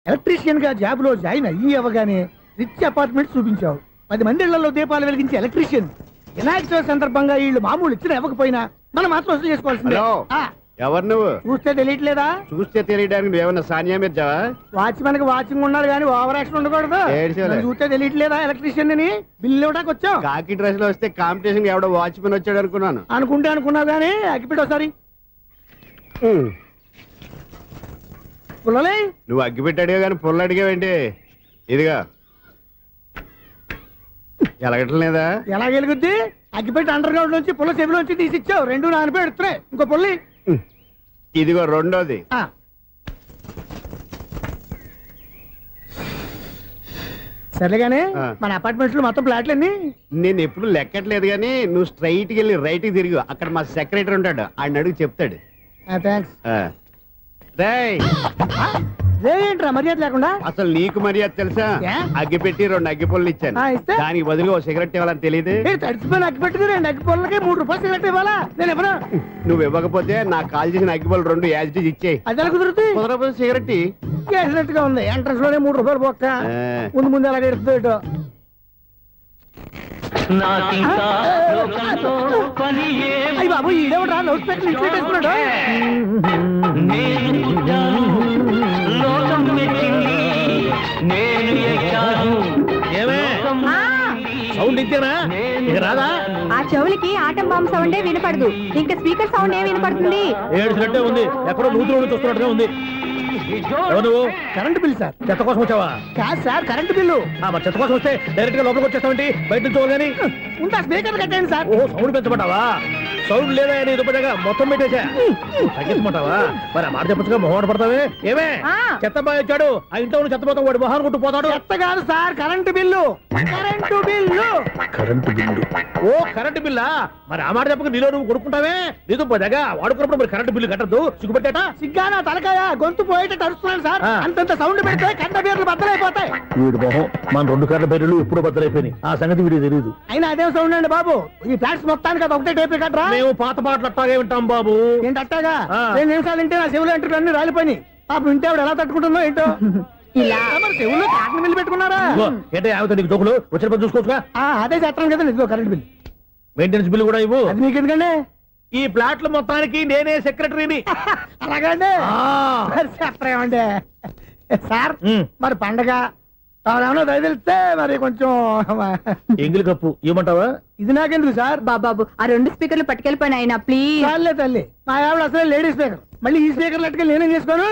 Electrician గా job లో join అయ్యి అవగానే రిచ్ అపార్ట్మెంట్ చూపించావు. 10 మంది ఇళ్లలో దీపాలు వెలిగించే ఎలక్ట్రీషియన్. వినాయక చవితి సందర్భంగా వీళ్ళు మామూలు ఇచ్చిన ఇవ్వకపోయినా మనం మాత్రం వసూలు చేసుకోవాల్సిందే. ఎవరు నువ్వు? చూస్తే తెలియట్లేదా? చూస్తే తెలియడానికి నువ్వేమన్నా సానియా మీర్జావా? వాచ్మెన్ కి వాచింగ్ ఉండాలి కానీ ఓవర్ యాక్షన్ ఉండకూడదు. చూస్తే తెలియట్లేదా ఎలక్ట్రీషియన్ అని? బిల్లు ఇవ్వడానికి వచ్చాం. కాకి డ్రెస్ లో వస్తే కాంపిటీషన్ ఎవడో వాచ్మెన్ వచ్చాడు అనుకున్నాను. అనుకున్నావు కానీ అగ్గిపెట్టి ఒకసారి. పుల్లలే నువ్వు అగ్గిపెట్టి అడిగా కానీ పుల్ల అడిగావేంటి? ఇదిగా ఎలగట్లేదా? ఎలా వెలుగుద్ది? అగ్గిపెట్టి అండర్ గ్రౌండ్ నుంచి పుల్ల చెవిలోంచి తీసిచ్చావు. 2 నానపై ఎడుతున్నాయి. ఇంకో పుల్లి ఇదిగో రెండోది. సరేగానే మన అపార్ట్మెంట్స్ లో మొత్తం ఫ్లాట్లు అన్ని నేను ఎప్పుడు లెక్కట్లేదు కానీ నువ్వు స్ట్రైట్ కి వెళ్ళి రైట్ కి తిరిగి అక్కడ మా సెక్రటరీ ఉంటాడు, ఆయన అడుగు చెప్తాడు. థ్యాంక్స్. ఏంట్రా మర్యాద లేకుండా? అసలు నీకు మర్యాద తెలుసా? అగ్గి పెట్టి 2 అగ్గి పుల్లలు ఇచ్చాను, దానికి బదులుగా 1 సిగరెట్ ఇవ్వాలని తెలియదు. తడిచిపోయిన అగ్గి పెట్టుకు 2 అగ్గి పుల్లలకి 3 రూపాయలు సిగరెట్ ఇవ్వాలా? నేను ఇవ్వను. నువ్వు ఇవ్వకపోతే నాకు కాల్ చేసిన అగ్గి పుల్లలు 2 యాజిటీస్ ఇచ్చేయి. అది ఎలా కుదురుతుంది? కుదరపోతే సిగరెట్ చేసినట్టుగా ఉంది. ఎంట్రన్స్ లోనే 3 రూపాయలు పోక్క. ముందు అలాగే ఎడుతుంది. అయ్యి బాబు ఈడేవడా లౌడ్ స్పీకర్ ఇంట్లో పెట్టేసుకున్నాడు. సౌండ్ ఇంతేనా? ఇక రాదా? ఆ చెవులకి ఆటం బాంబు సౌండే వినపడదు, ఇంకా స్పీకర్ సౌండ్ ఏ వినపడుతుంది? ఏడ్చినట్టే ఉంది. ఎక్కడో నూతులు చూస్తున్నట్టుగా ఉంది. Current bill sir. చెత్త కోసం వచ్చావా? కాదు సార్, కరెంట్ బిల్లు. మరి చెత్త కోసం వస్తే డైరెక్ట్ గా లోపలికి వచ్చేస్తామంటే బయట నుంచి కానీ ఉంటా. స్పీకర్ కట్టండి సార్. ఓహో, సౌండ్ పెంచమంటావా? సౌండ్ లేదా దుబ్బగా మొత్తం పెట్టేసా. తగ్గించమంటావా? మరి ఆ మాట చెప్పచ్చుగా, మొహం పడతావే. ఏమే చెత్త బాగా వచ్చాడు, ఆ ఇంట్లో ఉన్న చెత్త పోతాం, వాడు మొహాన్ని కొట్టు పోతాడు. చెత్త కాదు సార్, current bill. Current bill. Current bill. ఓ కరెంటు బిల్లా? మరి ఆ మాట చెప్పక నీలో నువ్వు కొడుకుంటావే. నీతో పోదాగా వాడుకున్నప్పుడు మరి కరెంటు బిల్లు కట్టద్దు. సిగ్గుపెట్టేట? సిగ్గానా తలకాయ? గొంతు పోయేటట్టు అరుస్తున్నాను సార్. అంతంత సౌండ్ పెడితే కరెంట్ బీర్లు బద్దలైపోతాయి. వీడు మొహం మన 2 కరెంట్ బీర్లు ఎప్పుడు బద్దలైపోయినాయి. ఆ సంగతి వీడికి తెలియదు. అయినా అదే సౌండ్ అండి బాబు. ఈ ఫ్లాట్స్ మొత్తానికి అది ఒకటే టైప్ కట్టరా? మేము పాత పాటలు అట్టాగే వింటాం బాబు. ఏంటి అట్టాగా? 2 నిమిషాలు వింటే నా చెవులు ఎంటర్ అన్ని రాలిపోయినాయి. పాపం వింటే ఆవిడ ఎలా తట్టుకుంటుందో ఏంటో. ఇలా మరి చెవుల్లో కాటన్ బిల్లు పెట్టుకున్నారా? ఏంటో యావత నీకు దోకులు వచ్చిన పని చూసుకోవచ్చుగా. అదే చేస్తాను కదా. ఇదిగో కరెంట్ బిల్, మెయింటెనెన్స్ బిల్లు కూడా ఇవ్వు. అది మీకు ఎందుకండి? ఈ ఫ్లాట్ల మొత్తానికి నేనే సెక్రటరీని. అలాగండి. చెప్పరేమండి సార్. మరి పండగ ఏమన్నా దయదలిస్తే మరి కొంచెం ఎంగిలి కప్పు ఇవ్వమంటావా? ఇది నాకెందుకు సార్? బాబాబు ఆ 2 స్పీకర్లు పట్టుకెళ్ళిపోయిన ఆయన ప్లీజ్. చాలే తల్లి, మా ఆవిడ అసలు లేడీ స్పీకర్. మళ్ళీ ఈ స్పీకర్లు అట్టుకెళ్ళి నేనేం చేసుకోను?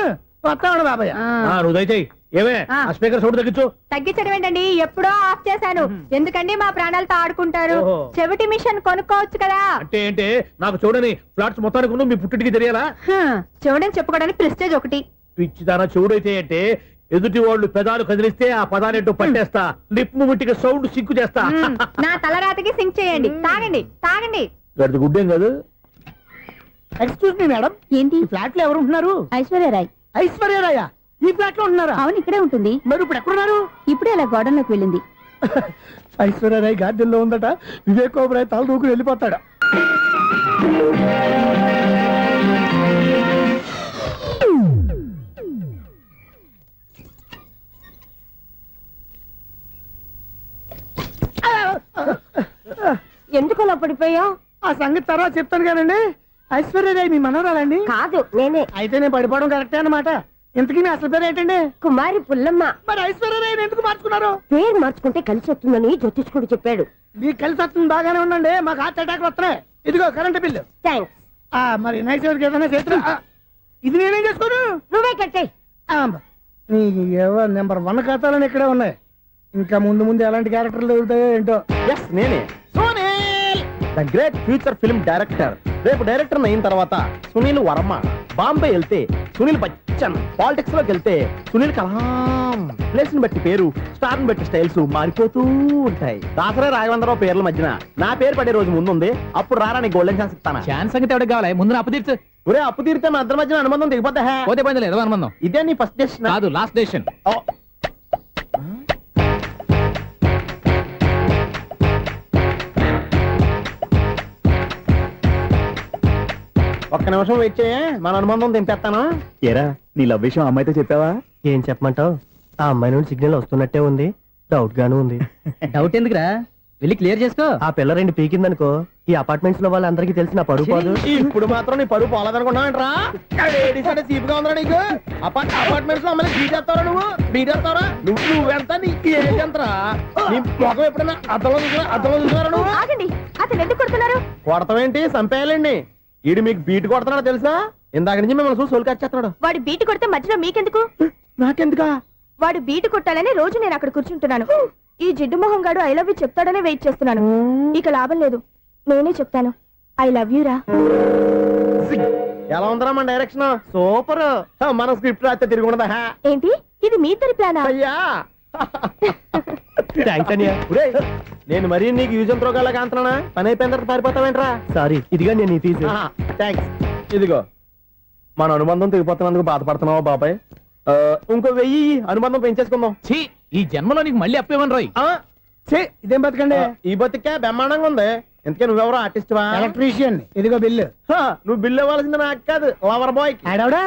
వస్తాడు బాబాయ్. నువ్వు దయచేయి. ఏమే ఆ స్పీకర్ సౌండ్ తగ్గించు. తగ్గించడం ఏంటండి, ఎప్పుడో ఆఫ్ చేశాను. ఎందుకండి మా ప్రాణాలతో ఆడుకుంటారు? చెవిటి మిషన్ కొనుక్కోవచ్చు కదా. అంటే ఏంటే నాకు చూడని ఫ్లాట్స్ మొత్తానికి మీ పుట్టింటికి తెలియాలా? చూడని చెప్పుకోవడానికి ప్రెస్టేజ్ ఒకటి. పిచ్చిదానా చెవుడైతే అంటే ఎదుటి వాళ్ళు పెదాలు కదిలిస్తే ఆ పదాలేంటో పట్టేస్తా. లిప్ ముట్టికి సౌండ్ సింకు చేస్తా. నా తలరాతకి సింక్ చేయండి. తాగండి తాగండి. గడిది గుడ్డేం కాదు. ఎక్స్క్యూజ్ మీ మేడం, ఏంటి ఫ్లాట్ లో ఎవరు ఉంటున్నారు? ఐశ్వర్యరాయ్. ఐశ్వర్యరాయ ఈ ఫ్లాట్ లో ఉంటున్నారా? అవును, ఇక్కడే ఉంటుంది. మరి ఇప్పుడు ఎక్కడున్నారు? ఇప్పుడే అలా గోడంలోకి వెళ్ళింది. ఐశ్వర్యరాయ్ గార్డెన్ లో ఉందట. వివేక్ ఓబరాయ్ తల దూకుని వెళ్ళిపోతాడు. ఎందుకు అలా పడిపోయావు? ఆ సంగతి తర్వాత చెప్తాను కానండి. ఐశ్వర్యరాయ్ మీ మనవరాలండి? కాదు, నేనే. అయితే నేను పడిపోవడం కరెక్టే అన్నమాట. ఇంతకీ మీ అసలు పేరు ఏంటండి? కుమారి పుల్లమ్మ. మరి ఐశ్వర్యరాయ్ ఎందుకు మార్చుకున్నారు? పేరు మార్చుకుంటే కలిసి వస్తుందని జ్యోతిష్కుడు చెప్పాడు. మీకు కలిసి వస్తుంది, బాగానే ఉండండి. మాకు హార్ట్ అటాక్ వస్తున్నాయి. ఇదిగో కరెంట్ బిల్లు. థ్యాంక్స్. మరి నైట్ ఏదైనా చేతులు ఇది నేనేం చేసుకోను? నువ్వే కట్టే. నెంబర్ 1 ఖాతాలని ఇక్కడే ఉన్నాయి. ఇంకా ముందు ముందు ఎలాంటి క్యారెక్టర్లు దొరుకుతాయో ఏంటో. నేనే the great future film director. రేపు డైరెక్టర్ అయిన తర్వాత సునీల్ వర్మ. బాంబే వెళ్తే సునీల్ బచ్చన్. పాలిటిక్స్ లోకి వెళ్తే సునీల్ కలాం. ప్లేస్ ని బట్టి పేరు, స్టార్ ని బట్టి స్టైల్స్ మారిపోతూ ఉంటాయి. దాసరే రాఘవేంద్రరావు పేర్ల మధ్యన నా పేరు పడే రోజు ముందుంది. అప్పుడు రారా నీ గోల్డెన్ ఛాన్స్ ఇస్తాను. ఛాన్స్ సంగతి ఎవరికి కావాలి? ముందు అప్పు తీర్చు. ఒరే అప్పు తీరితే మా ఇద్దరి మధ్యన అనుబంధం దిగిపోతా. పోతే పోయింది లేదు అనుబంధం. ఇదే నీ ఫస్ట్ డెస్టినేషన్ కాదు, లాస్ట్ డెస్టినేషన్. ఒక్క నిమిషం వెయిట్ చేయ, మన అనుబంధం తెంపేస్తాను. ఏరా నీ లవ్ విషయం అమ్మాయితో చెప్పావా? ఏం చెప్పమంటావు? ఆ అమ్మాయి నుండి సిగ్నల్ వస్తున్నట్టే ఉంది, డౌట్ గాను ఉంది. డౌట్ ఎందుకురా, వెళ్ళి క్లియర్ చేసుకో. ఆ పిల్ల రెండు పీకిందనుకో, ఈ అపార్ట్మెంట్స్ లో వాళ్ళందరికీ తెలిసిన పరుగు పోదు. ఇప్పుడు మాత్రం నీ పరుగు పోలేదనుకున్నావంటరా? సీపుగా ఉందా నీకు? అపార్ట్మెంట్స్ లో అమ్మాయి బీటేస్తావరా? నువ్వెంత నీకు ఏంటంతరా? నీ మొఖం ఎప్పుడైనా అర్థంలో చూసారా నువ్వు? ఆగండి, అతను ఎందుకు కొడుతున్నారు? కొడతావేంటి? చంపేయాలండి. ఈడు మీకు బీట్ కొడుతున్నాడు తెలుసా? ఇందాక నుంచి మిమ్మల్ని చూసి సోల్ కచ్చేస్తున్నాడు. వాడు బీటు కొడితే మధ్యలో మీకెందుకు? నాకెందుకా? వాడు బీటు కొట్టాలని రోజు నేను అక్కడ కూర్చుంటున్నాను. ఈ జిడ్డు మొహం గాడు ఐ లవ్ యూ చెప్తాడనే వెయిట్ చేస్తున్నాను. ఇక లాభం లేదు, నేనే చెప్తాను ఐ లవ్ యూ రా. ఎలా ఉందరా మన డైరెక్షన్? సూపర్. మన స్క్రిప్ట్ రాస్తే తిరిగి ఉండదా? ఏంటి ఇది మీ ఇద్దరి ప్లానా? అయ్యా థ్యాంక్స్ అనియా. నేను మరీ నీకు యూజ్ అండ్ త్రోగాలా కాంతనా? పని అయిపోయిన తర్వాత పారిపోతావేంట్రా? సారీ, ఇదిగా నేను ఈ ఫీజు. థ్యాంక్స్. ఇదిగో, మన అనుబంధం తెగిపోతున్నందుకు బాధపడుతున్నావా బాబాయ్? ఇంకో 1000 అనుబంధం పెంచేసుకుందాం. ఈ జన్మలో నీకు మళ్ళీ అప్పేమని రాయి. ఇదేం బతకండి? ఈ బతికే బ్రహ్మాండంగా ఉంది. ఎందుకే నువ్వెవరో ఆర్టిస్ట్ వా? ఎలక్ట్రీషియన్. ఇదిగో బిల్లు. నువ్వు బిల్లు ఇవ్వాల్సింది నాకు కాదు, లవర్ బాయ్. ఆడవడా?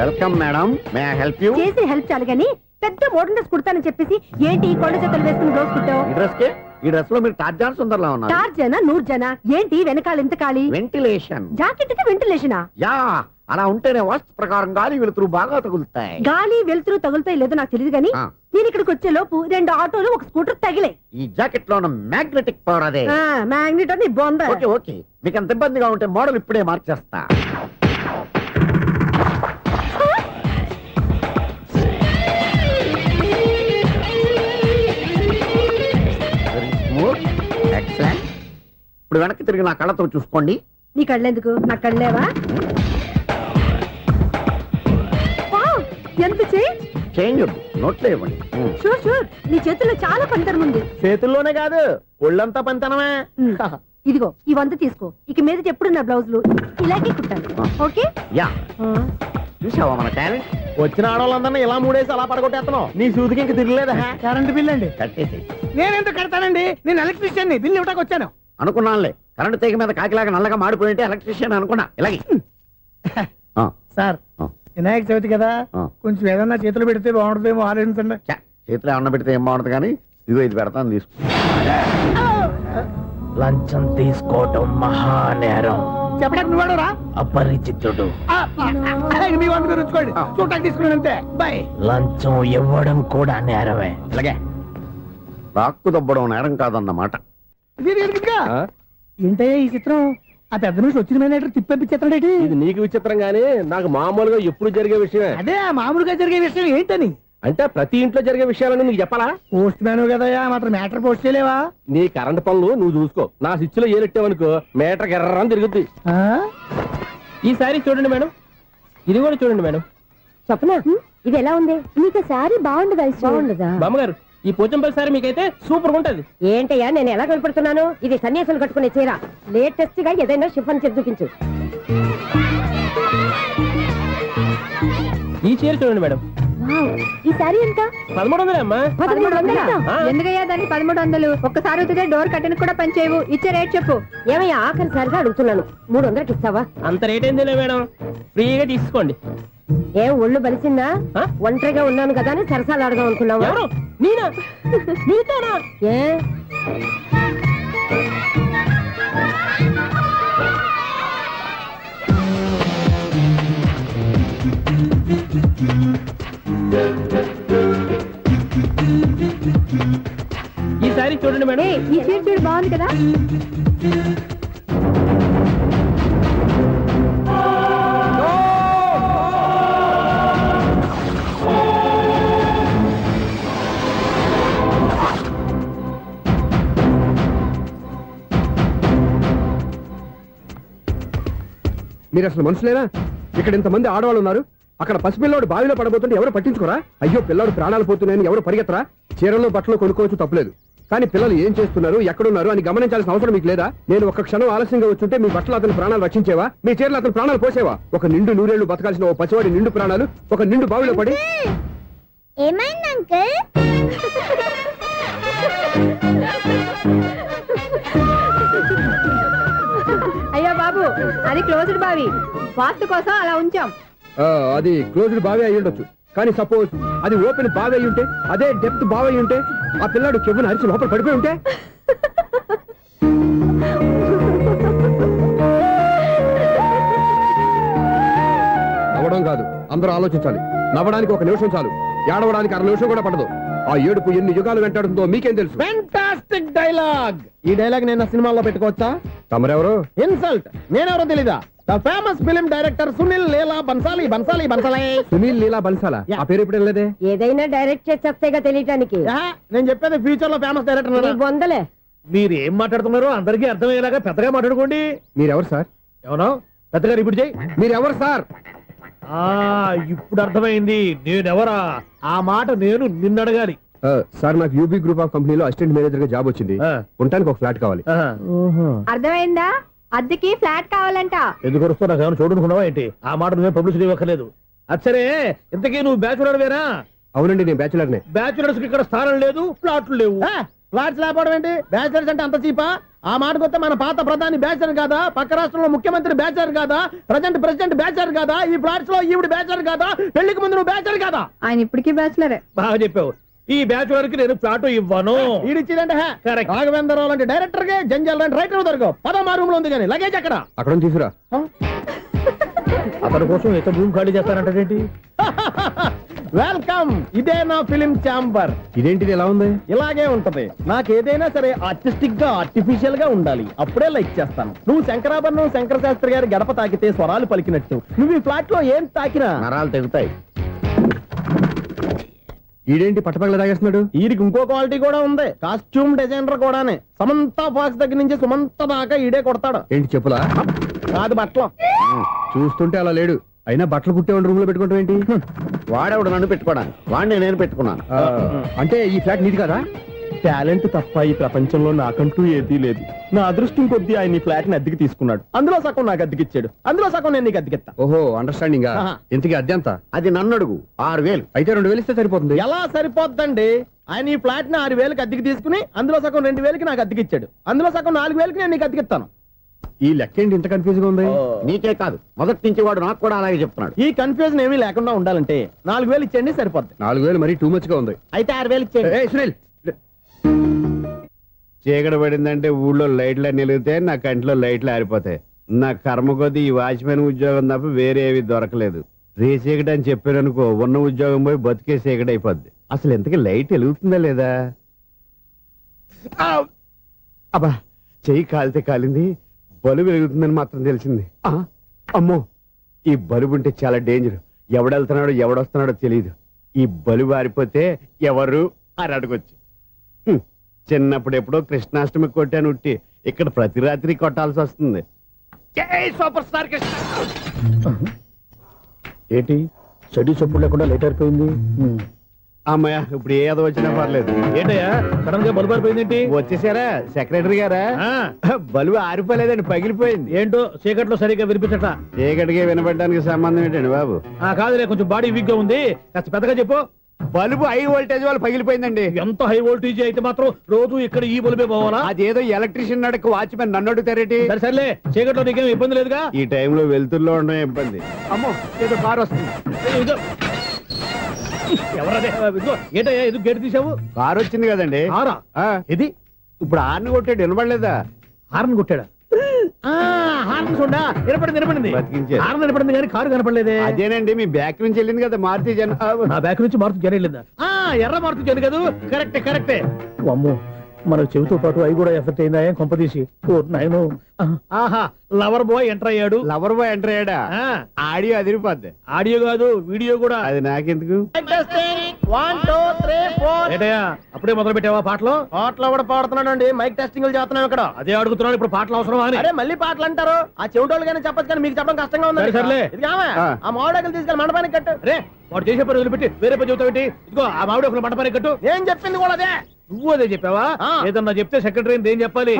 Welcome madam, may I help you? చేసి హెల్ప్ చాలు గాని పెద్ద మోడల్ డ్రెస్ కుడతానని చెప్పేసి ఏంటి ఈ కొండ జతలు వేసుకుని రోజు కుట్టావు? ఈ డ్రెస్ లో మీరు టార్జాన్ సుందర్లా ఉన్నారు. 4 జన 100 జన ఏంటి వెనకాల ఇంత ఖాళీ? వెంటిలేషన్. జాకెట్ కి వెంటిలేషనా? యా, అలా ఉంటేనే వాస్తు ప్రకారం గాలి వెలుతురు బాగా తగులుతాయి. గాలి వెలుతురు తగులుతాయి లేదో నాకు తెలియదు గాని నేను ఇక్కడికి వచ్చే లోపు 2 ఆటోలు ఒక స్కూటర్ తగిలే. ఈ జాకెట్ లో ఉన్న మ్యాగ్నెటిక్ పవర్ అదే. మ్యాగ్నెట్ అని బొంద. ఓకే ఓకే, మీకు అంత ఇబ్బందిగా ఉంటే మోడల్ ఇప్పుడే మార్చేస్తా. ఎక్సలెంట్. ఇప్పుడు వెనక్కి తిరిగి నా కళ్ళతో చూసుకోండి. నీ కళ్ళెందుకు? నా కళ్ళేవా? ఎంత చేంజ్ నోట్లో ఇవ్వండి. షూర్ షూర్, నీ చేతుల్లో చాలా పంతరం ఉంది. చేతుల్లోనే కాదు, ఒళ్ళంతా పంతనమే. ఇదిగో ఈ 100 తీసుకో. ఇక మీద ఎప్పుడు నా బ్లౌజులు ఇలాగే కుట్టాను. ఓకే? యా, చూసావా మన టాలెంట్? వచ్చిన ఆడవాళ్ళందరినీ ఇలా మూడేసి అలా పడగొట్టేస్తున్నావు. నీ సూదికి ఇంక తిరగలేదా? కరెంట్ బిల్ అండి. కట్టేసి. నేనెందుకు కడతానండి? నేను ఎలక్ట్రీషియన్ ని, బిల్ ఇవ్వడానికి వచ్చాను. అనుకున్నానులే, కరెంట్ తీగ మీద కాకిలాగా నల్లగా మాడిపోయింటే ఎలక్ట్రీషియన్ అనుకున్నా. ఇలాగే సార్, వినాయక చవితి కదా, కొంచెం ఏదన్నా చేతులు పెడితే బాగుంటుందేమో ఆలోచించండి. చేతిలో ఏమన్నా పెడితే ఏం బాగుంటుంది కానీ ఇదిగో ఇది పెడతాను, తీసుకో. లంచం తీసుకోవటం మహానేరం. చెప్పడానికి నువ్వాడురా? అపరిచితుడు. మీ వంట మీరు ఉంచుకోండి, చూడటానికి తీసుకున్నాను అంతే. బాయ్. లంచం ఇవ్వడం కూడా నేరమే. ఇలాగే రాక్కు దబ్బడం నేరం కాదన్నమాట. ఏంటయ్యా ఈ చిత్రం? ఆ పెద్ద నుంచి వచ్చిన మేనేటర్ తిప్పించేస్తాడేటి? ఇది నీకు విచిత్రం గానీ నాకు మామూలుగా ఎప్పుడు జరిగే విషయమే. అదే మామూలుగా జరిగే విషయం ఏంటని? అంటే ప్రతి ఇంట్లో జరిగే విషయాలని నీకు చెప్పాలా? పోస్ట్ మ్యాన్ కదయ్యా, మాత్రం మ్యాటర్ పోస్ట్ చేయలేవా? నీ కరెంట్ పనులు నువ్వు చూసుకో. నా స్విచ్ లో ఏలెట్టావనుకో మీటర్ ఎర్రని తిరుగుద్ది. ఈసారి చూడండి మేడం, ఇది కూడా చూడండి మేడం. చెప్పనా, ఇది ఎలా ఉంది? నీకు సారీ బాగుండదా? బాగుండదా బామ్మగారు? ఈ పోచంపల్లి సారీ మీకైతే సూపర్ ఉంటది. ఏంటయ్యా నేను ఎలా కనపడుతున్నాను? ఇది సన్యాసులు కట్టుకునే చీర. లేటెస్ట్ గా ఏదైనా షిఫన్ చేసి చూపించు. ఈ చీర చూడండి మేడం. ఈ సారీ ఎంత? 1300 అమ్మా. 1300? ఎందుకయ్యా దాన్ని 1300? ఒక్కసారి అవుతుందే డోర్ కట్టెన్ కూడా పనిచేయవు. ఇచ్చే రేట్ చెప్పు. ఏమయ్యా ఆఖరిసారిగా అడుగుతున్నాను, 300కి ఇస్తావా? అంత రేట్ ఏందిలే మేడం, ఫ్రీగా తీసుకోండి. ఏం ఒళ్ళు బలిసిందా? ఒంటరిగా ఉన్నాను కదా అని సరసాలు అడదాం అనుకున్నావా? నేనా? నీతోనా? ఏ ఈ సారీ చూడండి మేడం. ఈ చీర చూడు, బాగుంది కదా? మీరు అసలు మనుషులేనా? ఇక్కడ ఇంతమంది ఆడవాళ్ళు ఉన్నారు, అక్కడ పసిపిల్లాడు బావిలో పడబోతుంటే ఎవరు పట్టించుకోరా? అయ్యో పిల్లాడు ప్రాణాలు పోతున్నాయని ఎవరు పరిగెత్తరా? చీరల్లో బట్టలు కొనుక్కోవచ్చు, తప్పలేదు. కానీ పిల్లలు ఏం చేస్తున్నారు, ఎక్కడున్నారు అని గమనించాల్సిన అవసరం మీకు లేదా? నేను ఒక్క క్షణం ఆలస్యంగా వచ్చుంటే మీ బట్టలు అతని ప్రాణాలు రక్షించేవా? మీ చీరలు అతని ప్రాణాలు పోసేవా? ఒక నిండు 100 ఏళ్లు బతకాల్సిన ఓ పసివాడి నిండు ప్రాణాలు ఒక నిండు బావిలో పడి. ఏమైంది అంకుల్? బాబు అది క్లోజ్డ్ బావి వాస్తు కోసం అలా ఉంచాం. అది క్లోజ్డ్ బావి అయి ఉండొచ్చు, కానీ సపోజ్ అది ఓపెన్ బావి అయి ఉంటే, అదే డెప్త్ బావి అయి ఉంటే, ఆ పిల్లాడు కెవ్వున అరిచి లోపల పడిపోయి ఉంటే. నవ్వడం కాదు, అందరూ ఆలోచించాలి. నవ్వడానికి 1 నిమిషం చాలు, ఏడవడానికి 1/2 నిమిషం కూడా పడదు. ఆ ఏడుపు ఎన్ని యుగాలు వెంటాడుతుందో మీకేం తెలుసు? Fantastic dialogue. ఈ డైలాగ్ నేను సినిమాలో పెట్టుకోవచ్చా? తమరెవరు? ఇన్సల్ట్. నేనెవరో తెలీదా? The famous film director Sunil Leela Bansali. Sunil Leela బన్సాలా? ఆ పేరు ఇప్పుడు లేదే. ఏదైనా డైరెక్ట్ చేసి వస్తేగా తెలియటానికి. నేను చెప్పేది ఫ్యూచర్ లో ఫేమస్ డైరెక్టర్. బొందలే. మీరు ఏం మాట్లాడుతున్నారో అందరికీ అర్థమయ్యేలాగా పెద్దగా మాట్లాడుకోండి. మీరెవరు సార్? ఎవరో పెద్దగా రిపీట్ చేయి. మీరెవరు సార్? ఇప్పుడు అర్థమైంది నేనెవరా. ఆ మాట నేను నిన్ను అడగాలి. సార్, నాకు యూబీ గ్రూప్ ఆఫ్ కంపెనీలో అసిస్టెంట్ మేనేజర్ గా జాబ్ వచ్చింది. ఉండటానికి ఒక ఫ్లాట్ కావాలి. అర్థమైందా? అద్దెకి ఫ్లాట్ కావాలంట. ఎందుకు వస్తున్నా నాకు ఏమైనా చూడనుకున్నావా ఏంటి? ఆ మాట నువ్వే పబ్లిసిటీ ఇవ్వక్కర్లేదు. అచ్చరే, ఇంతకీ నువ్వు బ్యాచులర్ వేరా? అవునండి, నేను బ్యాచులర్నే. బ్యాచులర్స్ కి ఇక్కడ స్థానం లేదు, ఫ్లాట్లు లేవు. ఫ్లాట్స్ లేకపోవడం ఏంటి? బ్యాచులర్స్ అంటే అంత చీపా? ఆ మాటకొస్తే మన పాత ప్రధాని బ్యాచర్ కాదా? పక్క రాష్ట్రంలో ముఖ్యమంత్రి బ్యాచర్ కాదా? ప్రెసిడెంట్ బ్యాచర్ కాదా? ఈ ఫ్లాట్స్ లో ఈవిడ బ్యాచర్ కాదా? పెళ్లికి ముందు నువ్వు బ్యాచర్ కాదా? ఆయన ఇప్పటికీ బ్యాచులరే. బాగా చెప్పావు. ఈ బ్యాచులర్ కి నేను ఫ్లాట్ ఇవ్వను. ఈడిచ్చిందంటే రాఘవేంద్రరావు లాంటి డైరెక్టర్ కి జంజల్ లాంటి రైటర్ దొరకవు. 13 రూమ్ లో ఉంది కానీ లగేజ్ అక్కడ. అక్కడ తీసుకురా. అతని కోసం ఎంత రూమ్ ఖాళీ చేస్తానంటే వెల్కమ్. ఇదే నా ఫిలిం ఛాంబర్. ఇదేంటిది ఎలా ఉంది? ఇలాగే ఉంటది. నాకు ఏదైనా సరే ఆర్టిస్టిక్ గా ఆర్టిఫిషియల్ గా ఉండాలి, అప్పుడే లైక్ చేస్తాను. నువ్వు శంకరాభరణం శంకర శాస్త్రి గారి గడప తాకితే స్వరాలు పలికినట్టు నువ్వు ఈ ఫ్లాట్ లో ఏం తాకినా నరాలు తెగుతాయి. ఈడేంటి పట్టపగల తాగేస్తున్నాడు? వీడికి ఇంకో క్వాలిటీ కూడా ఉంది. కాస్ట్యూమ్ డిజైనర్ కూడానే. సమంత ఫాక్స్ దగ్గర నుంచి సుమంత దాకా ఈడే కొడతాడు. ఏంటి చెప్పులా? కాదు, బట్టలు. చూస్తుంటే అలా లేడు. అయినా బట్టలు కుట్టేవాడి రూమ్ లో పెట్టుకుంటాం ఏంటి? వాడేవాడు నన్ను పెట్టుకోవడానికి, వాడిని నేను పెట్టుకున్నాను. అంటే ఈ ఫ్లాట్ నీది కదా? టాలెంట్ తప్ప ఈ ప్రపంచంలో నాకంటూ ఏదీ లేదు. నా అదృష్టం కొద్దీ ఆయన ఈ ఫ్లాట్ ని అద్దెకి తీసుకున్నాడు. అందులో సగం నాకు అద్దెకిచ్చాడు, అందులో సగం నేను నీకు అద్దెకిస్తా. ఓహో, అండర్స్టాండింగ్. ఇంతకీ అద్దె ఎంత? అది నన్ను అడుగు. 6000. అయితే 2000 ఇస్తే సరిపోతుంది. ఎలా సరిపోద్దండి? ఆయన ఈ ఫ్లాట్ ని 6000కి అద్దెకి తీసుకుని అందులో సగం 2000కి నాకు అద్దెకిచ్చాడు, అందులో సగం 4000కి నేను నీకు అద్దెకిస్తాను. ఈ లెక్క ఏంటి ఇంత కన్ఫ్యూజ్ గా ఉంది? నీకే కాదు, మొదటి నుంచి వాడు నాకు కూడా అలాగే చెప్తున్నాడు. ఈ కన్ఫ్యూజన్ ఏమీ లేకుండా ఉండాలంటే 4000 ఇచ్చేయండి, సరిపోద్ది. 4000 మరీ టూ మచ్ గా ఉంది. అయితే 6000 ఇచ్చేయండి. ఏయ్ సునీల్, చీకటి పడిందంటే ఊళ్ళో లైట్లు అన్ని వెలిగితే నా కంటిలో లైట్లు ఆరిపోతాయి. నా కర్మ కొద్దీ ఈ వాచ్మెన్ ఉద్యోగం తప్ప వేరే ఏవి దొరకలేదు. రేచీకటి అని చెప్పారనుకో, ఉన్న ఉద్యోగం పోయి బతికే చీకటి అయిపోద్ది. అసలు ఎంతకీ లైట్ వెలుగుతుందా లేదా? అబ్బా, చెయ్యి కాలితే కాలింది, బలుబు వెలుగుతుందని మాత్రం తెలిసింది. అమ్మో, ఈ బలుబు ఉంటే చాలా డేంజర్. ఎవడెళ్తున్నాడో ఎవడొస్తున్నాడో తెలియదు. ఈ బలుబు ఆరిపోతే ఎవరు అని అడగొచ్చు. చిన్నప్పుడు ఎప్పుడో కృష్ణాష్టమి కొట్టాను ఉట్టి, ఇక్కడ ప్రతి రాత్రి కొట్టాల్సి వస్తుంది. జై సూపర్ స్టార్ కృష్ణ. ఏంటి చెడు చప్పుడు లేకుండా లేట్ అయిపోయింది? అమ్మయ్య, ఇప్పుడు ఏదో వచ్చినా పర్లేదు. ఏంటయ్యా సడన్ గా బల్బు అయిపోయింది? వచ్చేసారా సెక్రటరీ గారా? బలుబు ఆరిపోలేదండి, పగిలిపోయింది. ఏంటో చీకట్లో సరిగ్గా వినిపించట. చీకటిగా వినపడడానికి సంబంధం ఏంటండి బాబు? కాదులే, కొంచెం బాడీ వీక్ గా ఉంది, కాస్త పెద్దగా చెప్పు. బల్బు హై వోల్టేజ్ వాళ్ళు పగిలిపోయిందండి. ఎంత హై వోల్టేజ్ అయితే మాత్రం రోజు ఇక్కడ ఈ బల్బే పోవాలా? అదేదో ఎలక్ట్రీషియన్ నడక వాచ్మెన్ నన్ను అడుగుతారేటి? సరే సర్లే, చీకట్లో నీకేం ఇబ్బంది లేదుగా? ఈ టైంలో వెళ్తుల్లో ఉండడం ఇబ్బంది. అమ్మో, ఏదో కారు వస్తుంది. ఎవరదే? ఏంటయ్యా ఎందుకు గేట్ తీసావు? కారు వచ్చింది కదండి. కారా? ఇది ఇప్పుడు హార్న్ కొట్టాడు, వినపడలేదా? హార్న్ కొట్టాడా? హార్న్ చూడా వినపడింది. బతికించాడు. హార్న్ వినపడింది కానీ కారు కనపడలేదే. అదేనండి, మీ బ్యాక్ నుంచి వెళ్ళింది కదా మారుతి జన. నా బ్యాక్ నుంచి మారుతి జన వెళ్ళిందా? ఎర్ర మారుతి జన కదా? కరెక్టే. అమ్మో, మనకు చెవితో పాటు అవి కూడా ఎఫెక్ట్ అయిందా కొంపదీసి? ఆహా, లవర్ బాయ్ ఎంటర్ అయ్యాడు. లవర్ బాయ్ ఎంటర్ అయ్యాడా? ఆడియో అదిరిపోద్ది. ఆడియో కాదు, వీడియో కూడా. అది నాకెందుకు? 1 2 3 4. ఏంటయ్యా అప్పుడే మొదలు పెట్టావా పాటలు? పాటలు కూడా పాడుతున్నాడు అండి. మైక్ టెస్టింగ్ చేస్తున్నాం ఇక్కడ. అదే అడుగుతున్నాడు, ఇప్పుడు పాటలు అవసరమా అని. అరే మళ్ళీ పాటలు అంటారు, ఆ చెవిటోళ్ళు కానీ చెప్పచ్చు కానీ మీకు చెప్పడం కష్టంగా ఉంది. సర్లే, ఆ మామిడాకులు తీసుకెళ్ళి మండపానికి కట్టు. రే, వాడు చేసే పని వదిలిపెట్టి వేరే పని చెబుతావు ఏంటి? ఇదిగో ఆ మామిడాకులు మండపానికి కట్టు. నేను చెప్పింది కూడా అదే. నువ్వు అదే చెప్పావా? ఏదన్నా చెప్తే సెక్రటరీ ఏం చెప్పాలి?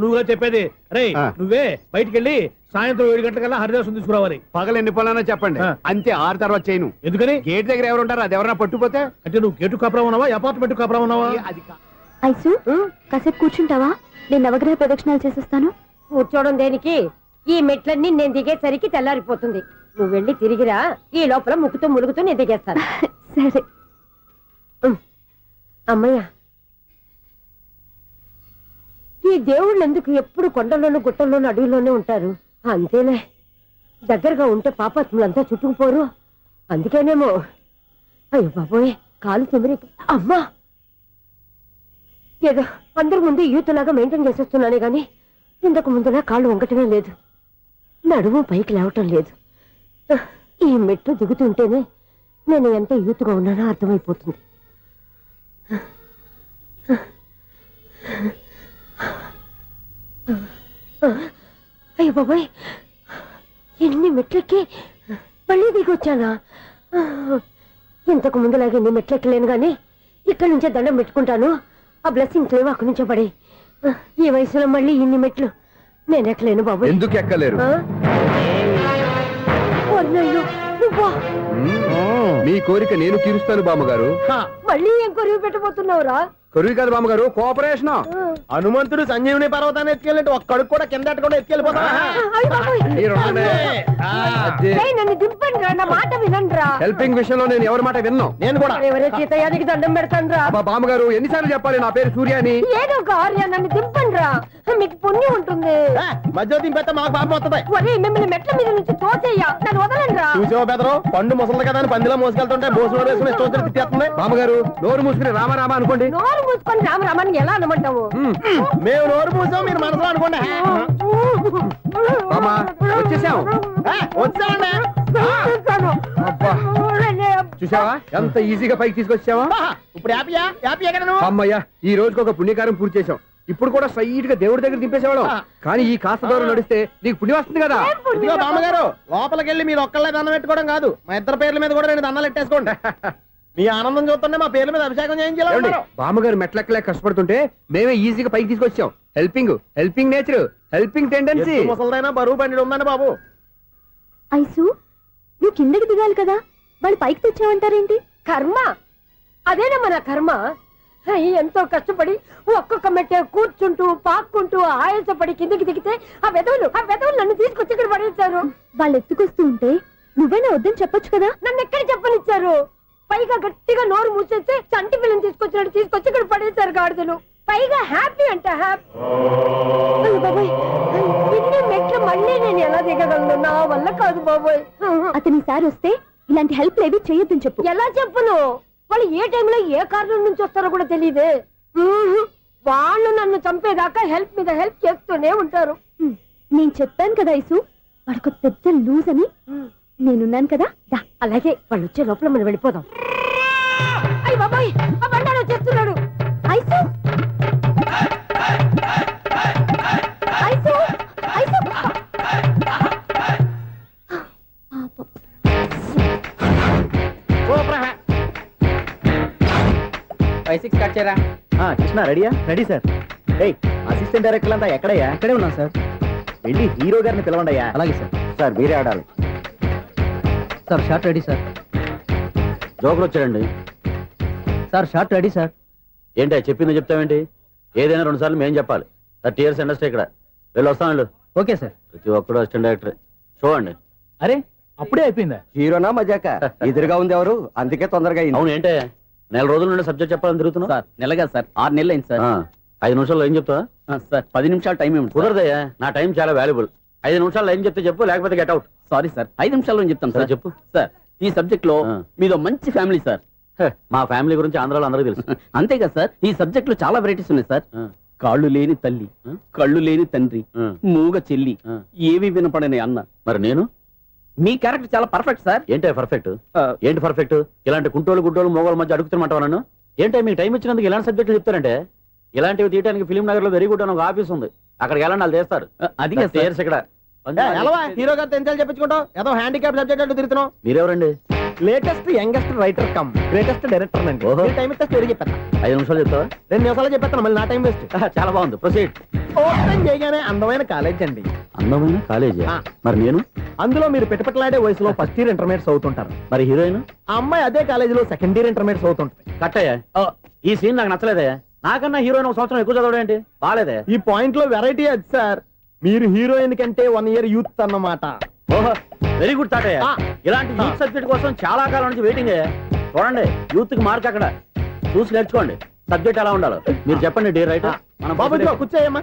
నువ్వుగా చెప్పేది. రే, నువ్వే బయటికి వెళ్ళి సాయంత్రం 7 గంటలకల్లా హరిదాసు తీసుకురావాలి. పగలు ఎన్ని పనులన్నా చెప్పండి, అంతే. 6 తర్వాత చేయను. ఎందుకని? గేట్ దగ్గర ఎవరు ఉంటారు, అది ఎవరన్నా పట్టుపోతే. అంటే నువ్వు గేటు కాపురా ఉన్నావా, అపార్ట్మెంట్ కాపురా ఉన్నావా? అది ఐసు, కాసేపు కూర్చుంటావా? నేను నవగ్రహ ప్రదక్షిణాలు చేసేస్తాను. కూర్చోవడం దేనికి? ఈ మెట్లన్నీ నేను దిగేసరికి తెల్లారిపోతుంది. నువ్వు వెళ్ళి తిరిగిరా, ఈ లోపల ముక్కుతూ ములుగుతూ నేను దిగేస్తాను. సరే. అమ్మయ్య, ఈ దేవుళ్ళు ఎందుకు ఎప్పుడు కొండల్లోనూ గుట్టల్లోనూ అడవిలోనే ఉంటారు? అంతేలే, దగ్గరగా ఉంటే పాపాత్ములంతా చుట్టుకుపోరు. అందుకేనేమో. అయ్యో బాబోయ్, కాలు తిమిరి. అమ్మా, ఏదో అందరి ముందు యూత్లాగా మెయింటైన్ చేసేస్తున్నానే గాని ఇంతకు ముందులా కాళ్ళు వంకటమే లేదు, నడుము పైకి లేవటం లేదు. ఈ మెట్లు దిగుతుంటేనే నేను ఎంత యూత్గా ఉన్నానో అర్థమైపోతుంది. అయ్యో బాబాయ్, ఎన్ని మెట్లెక్కి మళ్ళీ దిగొచ్చానా? ఇంతకు ముందులాగే ఎన్ని మెట్లెక్కలేను గాని ఇక్కడి నుంచే దండం పెట్టుకుంటాను. ఆ బ్లెస్సింగ్స్ లేవు అక్కడి నుంచే పడి. ఈ వయసులో మళ్ళీ ఇన్ని మెట్లు నేను ఎక్కలేను బాబాయ్. ఎందుకు ఎక్కలేరు? అన్నయ్యో, నువ్వా? మీ కోరిక నేను తీరుస్తాను బామ్మగారు. మళ్ళీ ఏం కొరివి పెట్టబోతున్నావురా? కొరువు కాదు బామ్మగారు, కోఆపరేషన్. హనుమంతుడు సంజీవుని పర్వతాన్ని ఎత్తుకెళ్ళి ఒక్కడికి కూడా కింద ఎట్టకుండా ఎత్తుకెళ్ళిపోతా. అయ్య బాబోయ్. ఏయ్, నన్ను దింపండి రా, నా మాట వినండిరా. హెల్పింగ్ విషయంలో నేను ఎవరి మాట విన్నాను. నేను కూడా. ఎవరే సీతయ్యానికి దండం పెడతాను రా. అబ్బా బామ్మగారు, ఎన్నిసార్లు చెప్పాలి నా పేరు సూర్య అని? ఏదో ఒక ఆర్య, నన్ను దింపండి రా, మీకు పుణ్యం ఉంటుంది. మధ్య దింపేస్తే మాకు పాపం వస్తుంది. ఒరే, మిమ్మల్ని మెట్ల మీద నుంచి తోసేయ్యా, నన్ను వదలండి రా. చూసావా బెదరు, పండు ముసలి కదా అని పందిలో మోసుకెళ్తుంటే బోసులో వేసుకుని ఇష్టం తిట్టేస్తుంది. బామ్మగారు, నోరు మూసుకుని రామారామ అనుకోండి. నోరు మూసుకొని రామరామాన్ని ఎలా అనమంటావు? మేము నోరు మూసాం, మీరు మనసులో అనుకోండి. బామ్మ, వచ్చేసాం. వచ్చామండి. అబ్బా, చూసావా ఎంత ఈజీగా పైకి తీసుకొచ్చావా? ఇప్పుడు హ్యాపీయా? హ్యాపీ ఎక్కడ నువ్వు? అమ్మయ్యా, ఈ రోజుకి ఒక పుణ్యకారం పూర్తి చేసాం. ఇప్పుడు కూడా స్ట్రైట్ గా దేవుడి దగ్గర దింపేసేవాళ్ళం. కానీ ఈ కాస్త దూరం నడిస్తే నీకు పుణ్యం వస్తుంది కదా. ఇదిగో బామ్మగారు, లోపలికి వెళ్ళి మీరు ఒక్కళ్ళే దండం పెట్టుకోవడం కాదు, మా ఇద్దరు పేర్ల మీద కూడా 2 దండాలు ఎట్టేసుకోండి. మీ ఆనందం చూస్తుంటే మా పేర్ల మీద అభిషేకం చేయించాలి. బామ్మగారు మెట్లెక్కలే కష్టపడుతుంటే మేమే ఈజీగా పైకి తీసుకొచ్చాం. Helping nature, helping tendency. ముసలిదైనా బరువు బండి ఉందండి బాబు. ఐసు, నువ్వు కిందకి దిగాలి కదా, వాళ్ళు పైకి తెచ్చావంటారేంటి? కర్మ, అదేనమ్మా నా కర్మ. ఎంతో కష్టపడి ఒక్కొక్క మెట్టే కూర్చుంటూ పాక్కుంటూ ఆయాసపడి కిందికి దిగితే ఆ వెధవులు నన్ను తీసుకొచ్చి ఇక్కడ పడేశారు. వాళ్ళు ఎత్తుకొస్తూ ఉంటే నువ్వేనా వద్దని చెప్పొచ్చు కదా. నన్ను ఎక్కడ చెప్పనిచ్చారు? పైగా గట్టిగా నోరు మూసేస్తే చంటి పిల్లని తీసుకొచ్చినట్టు తీసుకొచ్చి ఇక్కడ పడేశారు గాడిదలు. పైగా హ్యాపీ అంట హ్యాపీ. బాబోయ్, ఇన్ని మెట్లు మళ్ళీ నేను ఎలా దిగగలను? నా వల్ల కాదు బాబోయ్. అతని సారి వస్తే ఇలాంటి హెల్ప్ లేవి చేయొద్దని చెప్పు. ఎలా చెప్పును? వాళ్ళు ఏ టైంలో ఏ కారణం నుంచి వస్తారో కూడా తెలియదే. వాళ్ళు నన్ను చంపేదాకా హెల్ప్ మీద హెల్ప్ చేస్తూనే ఉంటారు. నేను చెప్పాను కదా ఐసు, వాడికి పెద్ద లూజ్ అని. నేనున్నాను కదా. దా, అలాగే వాళ్ళు వచ్చే లోపల మనం వెళ్ళిపోదాం. అయ్య బాబాయ్, ఆ బండారు వచ్చేస్తున్నాడు. Ice, ice, ice. కృష్ణ రెడీయా? Ready sir. అసిస్టెంట్ డైరెక్టర్ అంతా ఎక్కడయ్యా? ఇక్కడే ఉన్నాం సార్. వెళ్ళి హీరో గారిని పిలవండి అయ్యా. అలాగే సార్. సార్ మీరే ఆడాలి సార్. Short ready sir. జోకులు వచ్చాడండి సార్. Short ready sir. ఏంటి చెప్పింది చెప్తావేంటి? ఏదైనా 2 సార్లు మేము చెప్పాలి. 30 years ఇండస్ట్రీ ఇక్కడ. వెళ్ళి వస్తాం వెళ్ళు. Okay sir. ప్రతి ఒక్కడు అసిస్టెంట్ డైరెక్టర్. చూడండి. అరే, అప్పుడే అయిపోయిందా? హీరోనా మజాక? ఎదురుగా ఉంది ఎవరు, అందుకే తొందరగా. అవును, ఏంటే 4 రోజుల నుండి సబ్జెక్ట్ చెప్పాలని తిరుగుతున్నా సార్. నెలగా సార్, 6 నెలలు అయింది సార్. 5 నిమిషాల్లో ఏం చెప్తా సార్? 10 నిమిషాలు టైం ఏమి కుదరదయ్యా. నా టైం చాలా వాల్యుబుల్. 5 నిమిషాల్లో ఏం చెప్తే చెప్పు, లేకపోతే గెట్ అవుట్. సారీ సార్, 5 నిమిషాల్లో చెప్తాను సార్. చెప్పు సార్. ఈ సబ్జెక్ట్ లో మీదో మంచి ఫ్యామిలీ సార్. మా ఫ్యామిలీ గురించి ఆంధ్రాలో అందరికీ తెలుసు. అంతేగా సార్, ఈ సబ్జెక్ట్ లో చాలా వెరైటీస్ ఉన్నాయి సార్. కాళ్ళు లేని తల్లి, కళ్ళు లేని తండ్రి, మూగ చెల్లి, ఏవి వినపడని అన్న. మరి నేను మీ క్యారెక్టర్ చాలా పర్ఫెక్ట్ సార్. ఏంటి పర్ఫెక్ట్? ఏంటి పర్ఫెక్ట్? ఇలాంటి కుంటోలు గుడ్డోలు మోగోల మధ్య అడుగుతున్నమాట నన్ను. ఏంటో మీకు టైం ఇచ్చినందుకు ఇలాంటి సబ్జెక్టులు చెప్తారంటే, ఇలాంటివి తీయడానికి ఫిలిం నగర్ లో వెరీ గుడ్ అని ఒక ఆఫీస్ ఉంది. అక్కడికి వెళ్ళండి, వాళ్ళు చేస్తారు. అది ఇక్కడ హీరో గారు తెంచాలి చెప్పించుకుంటాం. ఏదో హ్యాండిక్యాప్ సబ్జెక్ట్ అంటూ తిరుగుతున్నాం. మీరెవరండి? Latest youngest writer cum greatest director అండి. టైం ఇస్తే స్టోరీ చెప్పేస్తా. 5 నిమిషాలు చెప్తావా? 2 నిమిషాలు చెప్పేస్తాను, మళ్ళీ నా టైం వేస్ట్. చాలా బాగుంది, ప్రొసీడ్. ఓపెన్ చేయగానే అందమైన కాలేజ్ అండి. అందమైన కాలేజ్? మరి నేను అందులో మీరు పెట్టుపట్లాడే వయసులో ఫస్ట్ ఇయర్ ఇంటర్మీడియట్స్ అవుతుంటారు. మరి హీరోయిన్ ఆ అమ్మాయి అదే కాలేజీలో సెకండ్ ఇయర్ ఇంటర్మీడియట్స్ అవుతుంటుంది. కట్టయ్యా, ఈ సీన్ నాకు నచ్చలేదయ్యా. నాకన్నా హీరోయిన్ 1 సంవత్సరం ఎక్కువ చదవడం ఏంటి? బాలేదే. ఈ పాయింట్ లో వెరైటీ అది సార్. మీరు హీరోయిన్ కంటే 1 year యూత్ అన్నమాట. ఓహో వెరీ గుడ్ తాతయ్య. ఆ. ఇలాంటి యూత్ సబ్జెక్ట్ కోసం చాలా కాలం నుంచి వెయిటింగ్. చూడండి యూత్ కి మార్క్ అక్కడ చూసి నేర్చుకోండి. సబ్జెక్ట్ ఎలా ఉండాలో మీరు చెప్పండి డీ రైట్. మన బాబు ఇదిగో కూర్చోయమ్మా.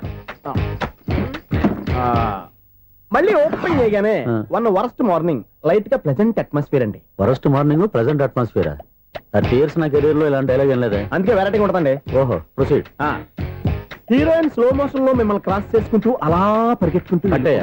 మళ్ళీ ఓపెన్ చేయగానే ఆ. 1 worst మార్నింగ్ లైట్ గా ప్లెజెంట్ అట్మాస్ఫియర్ అండి. First morning present atmosphere. 30 years నా కెరీర్ లో ఇలాంటి డైలాగ్ ఏం లేదే. అందుకే వెరైటీగా ఉంటుందండి. ఓహో ప్రొసీడ్. హీరోయిన్ స్లో మోషన్ లో మిమ్మల్ని క్రాస్ చేసుకుంటూ అలా పరిగెత్తుకుంటూ అంటే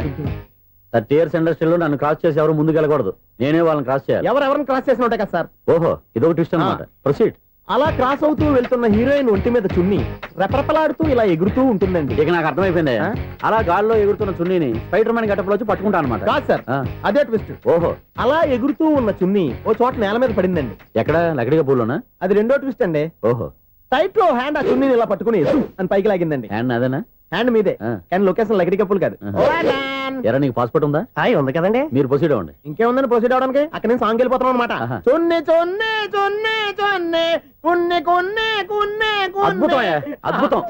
30 years ఇండస్ట్రీలో నన్ను క్రాస్ చేసి ఎవరు ముందుకు వెళ్ళకూడదు. నేనే వాళ్ళని క్రాస్ చేయాలి. ఎవరెవరిని క్రాస్ చేసిన ఉంటాయి కదా సార్. ఓహో ఇదొక ట్విస్ట్ అన్నమాట. ప్రొసీడ్. అలా క్రాస్ అవుతూ వెళ్తున్న హీరోయిన్ ఒంటి మీద చున్ని రెపరెపలాడుతూ ఇలా ఎగురుతూ ఉంటుందండి. ఇక నాకు అర్థమైపోయింది. ఆ? అలా గాల్లో ఎగురుతున్న చున్నీని స్పైడర్ మ్యాన్ గెటప్ లో వచ్చి పట్టుకుంటా అనమాట. కాదు సార్, అదే ట్విస్ట్. ఓహో అలా ఎగురుతూ ఉన్న చున్ని ఓ చోట నేల మీద పడిందండి. ఎక్కడ లకడిగా పూలోనా? అది రెండో ట్విస్ట్ అండి. ఓహో టైట్ లో హ్యాండ్ ఆ చున్నీని ఇలా పట్టుకుని అని పైకి లాగిందండి. హ్యాండ్ అదేనా? హ్యాండ్ మీదే, ఆ. కానీ లొకేషన్ లకడి కప్పులు కాదు. ఆహా. ఎరా నీకు పాస్పోర్ట్ ఉందా? ఉంది కదండి. మీరు ప్రొసీడ్ అవ్వండి. ఇంకేముందని ప్రొసీడ్ అవడానికి అక్కడ నేను సాంగ్ వెళ్ళిపోతున్నాం అనమాట. ఆహా. చున్ని చున్ని చున్ని చున్ని కున్ని కున్ని కున్ని అద్భుతం అయ్యా, అద్భుతం.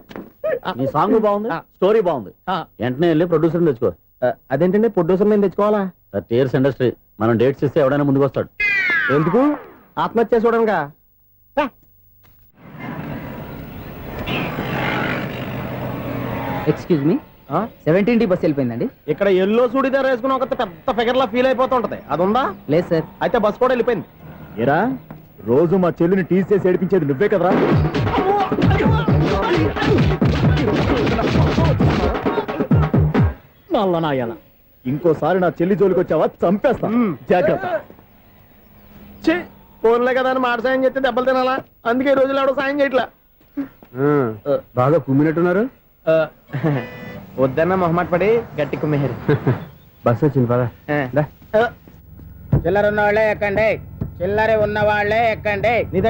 నీ సాంగ్ బాగుంది, స్టోరీ బాగుంది. వెంటనే వెళ్ళి ప్రొడ్యూసర్ తెచ్చుకో. అదేంటండి ప్రొడ్యూసర్ నేను తెచ్చుకోవాలా? 30 years ఇండస్ట్రీ మనం డేట్స్ ఇస్తే ఎవడైనా ముందుకు వస్తాడు. ఎందుకు? ఆత్మహత్య చూడనుగా. Excuse me 17D bus వెళ్ళిపోయిందండి. ఇక్కడ ఎల్లో చూడిదార్ వేసుకుని ఒక పెద్ద ఫిగర్ లా ఫీల్ అయిపోతుంటది, అది ఉందా? లేదు సార్. అయితే బస్ కూడా వెళ్ళిపోయింది. ఏరా రోజు మా చెల్లిని టీస్ చేసి ఏడిపించేది నువ్వే కదరా? నాయన ఇంకోసారి నా చెల్లి జోలికి వచ్చావా చంపేస్తా, జాగ్రత్త. ఫోన్లే కదా అని మాట సాయం చేస్తే దెబ్బలు తినాలా? అందుకే ఈ రోజులు ఎవడో సాయం చేయట్లా. బాగా కుమ్మినట్టున్నారు. వద్దన్న మొహమాట పడి గట్టి కుమ్మేరు. బస్ వచ్చింది పద. చిల్లర ఉన్న వాళ్ళే ఎక్కండి, చిల్లర ఉన్న వాళ్ళే ఎక్కండి. నీ దగ్గర